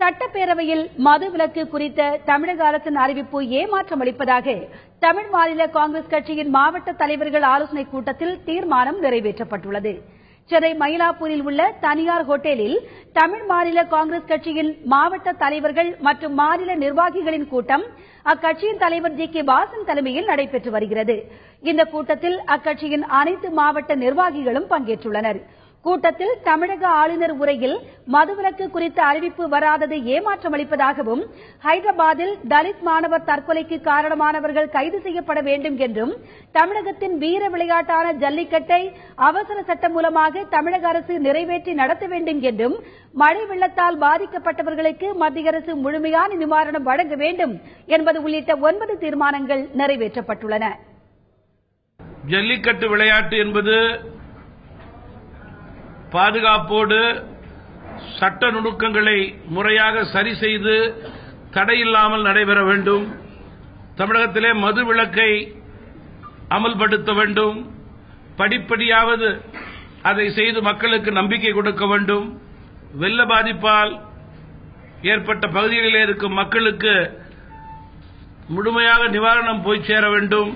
சட்டப்பேரவையில் மதுவிலக்கு குறித்த தமிழக அரசின் அறிவிப்பு ஏமாற்றம் அளிப்பதாக தமிழ் மாநில காங்கிரஸ் கட்சியின் மாவட்ட தலைவர்கள் ஆலோசனைக் கூட்டத்தில் தீர்மானம் நிறைவேற்றப்பட்டுள்ளது. சென்னை மயிலாப்பூரில் உள்ள தனியார் ஹோட்டலில் தமிழ் மாநில காங்கிரஸ் கட்சியின் மாவட்ட தலைவர்கள் மற்றும் மாநில நிர்வாகிகளின் கூட்டம் அக்கட்சியின் தலைவர் ஜி.கே. வாசன் தலைமையில் நடைபெற்று வருகிறது. இந்த கூட்டத்தில் அக்கட்சியின் அனைத்து மாவட்ட நிர்வாகிகளும் பங்கேற்றுள்ளனர். கூட்டத்தில் தமிழக ஆளுநர் உரையில் மதுவிலக்கு குறித்த அறிவிப்பு வராதது ஏமாற்றம் அளிப்பதாகவும், ஹைதராபாத்தில் தலித் மாணவர் தற்கொலைக்கு காரணமானவர்கள் கைது செய்யப்பட வேண்டும் என்றும், தமிழகத்தின் வீர விளையாட்டான ஜல்லிக்கட்டை அவசர சட்டம் மூலமாக தமிழக அரசு நிறைவேற்றி நடத்த வேண்டும் என்றும், மழை வெள்ளத்தால் பாதிக்கப்பட்டவர்களுக்கு மத்திய அரசு முழுமையான நிவாரணம் வழங்க வேண்டும் என்பது உள்ளிட்ட 9 தீர்மானங்கள் நிறைவேற்றப்பட்டுள்ளன. ஜல்லிக்கட்டு விளையாட்டு என்பது பாதுகாப்போடு சட்ட நுணுக்கங்களை முறையாக சரி செய்து தடையில்லாமல் நடைபெற வேண்டும். தமிழகத்திலே மது விலக்கை அமல்படுத்த வேண்டும். படிப்படியாவது அதை செய்து மக்களுக்கு நம்பிக்கை கொடுக்க வேண்டும். வெள்ள பாதிப்பால் ஏற்பட்ட பகுதிகளிலே இருக்கும் மக்களுக்கு முழுமையாக நிவாரணம் போய் சேர வேண்டும்.